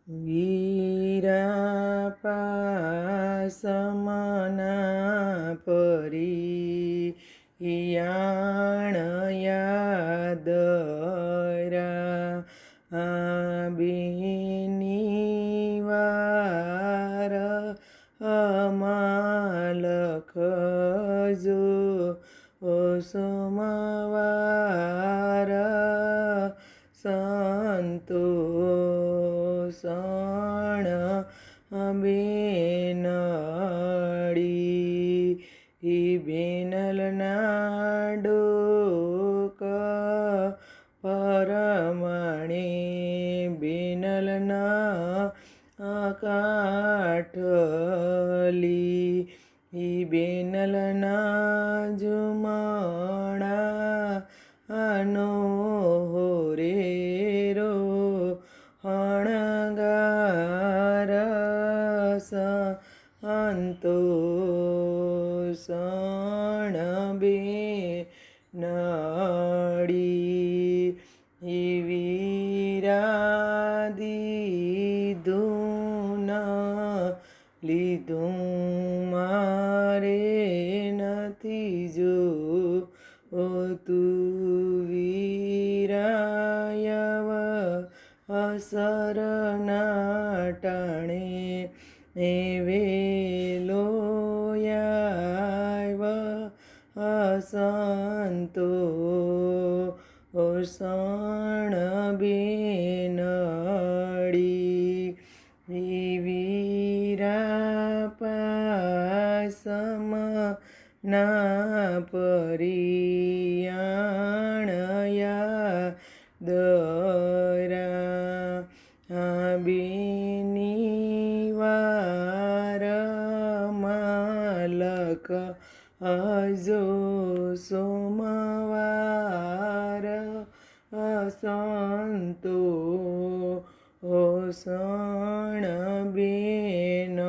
વીરાપાસમના પરિયાણ યાદરા બેનિવાર અમાલખ જો સોમવાર સંતોષણ બેનડી બેનલના ડોક પરમણે બેનલના કાઠલી બેનલના જુમણા આનો રેરો હણગાર સંતોષણ બેનડી વીરાદીધું લીધું મારે નથી જો તું વીરાયવ અસર નાટાણે વેલો યાવ અસંતો ઓષણ બેનડી વીરાપાસમ ના પરિયાણ યાદરા બેનિવાર માલક અજો સોમવાર સંતોષણ બેનડી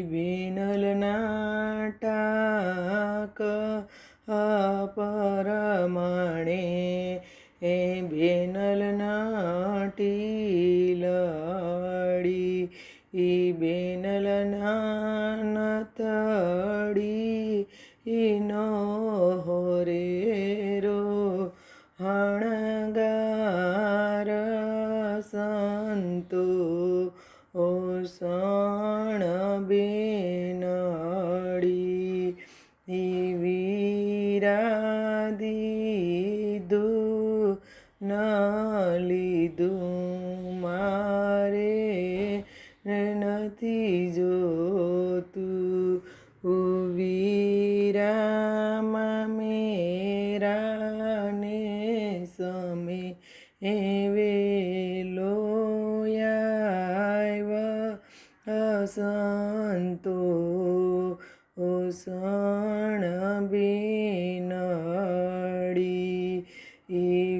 બેનલના ટાક પરમાણે બેનલના ટીલડી બેનલના નતડી નો રેરો હણગાર સંતો ઓષણ બેનડી વીરાદીધું લીધું મારે નથી જોતું વીરામાં મેરાને સમે વેલો યાવ અસંતો ઓષણ બેનડી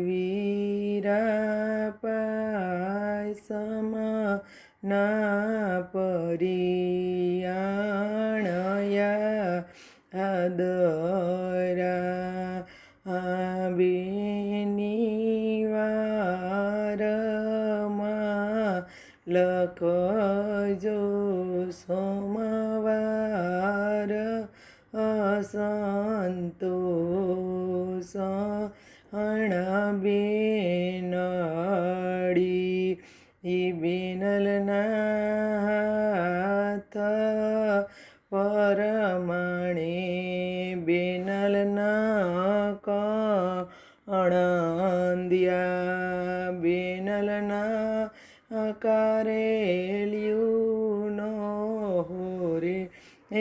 વીરાપાસમ ના પરિયાણ યાદરા બેનિવાર માલક જો સોમવાર અસંતોષણ બેનડી બેનલના હાથ પરમાણે બેનલના કણંદ્યા બેનલના કારેલ્યું નો રે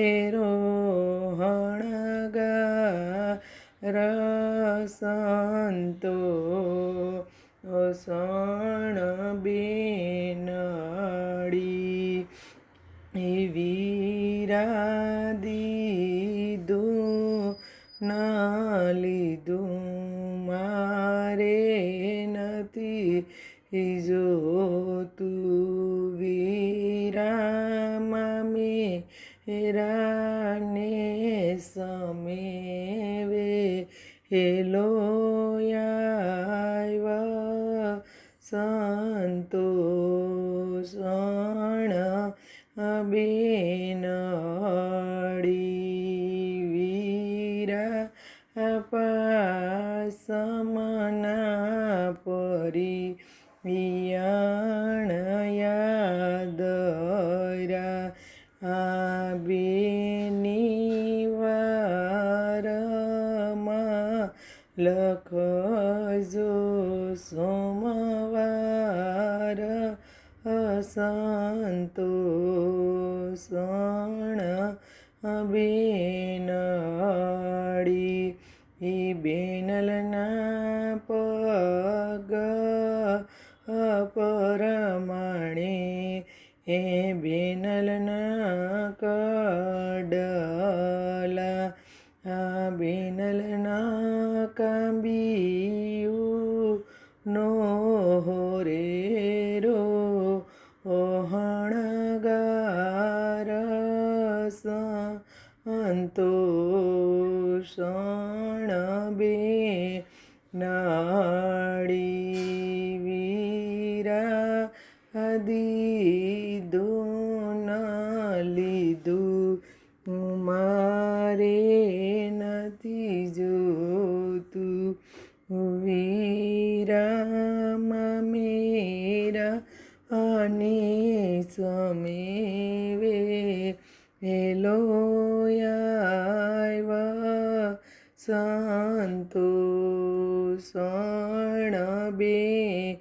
એરો હણગાર સંતો ઓષણ બેનડી વીરાદીધું લીધું મારે નથી જોતું વીરામાં મેરાને સમે હેલો આવ્યા સંતોષણ બેનડી વીરા પાસમના પરી વિયાણ યાદરા આ બેની વારમાં લખજો સોમવાર સંતોષણ બેનડી બેનલના પગ પરમાણે એ બેનલના કડલા આ બેનલના કાંબિયું નો હોરેરો ઓહણગાર સંતોષણ બેનડી વીરા દીધું ન લીધું મારે નથી જોતું વીરા મેરા અને સમેવે હેલો આવ્યા સંતોષણ બેનડી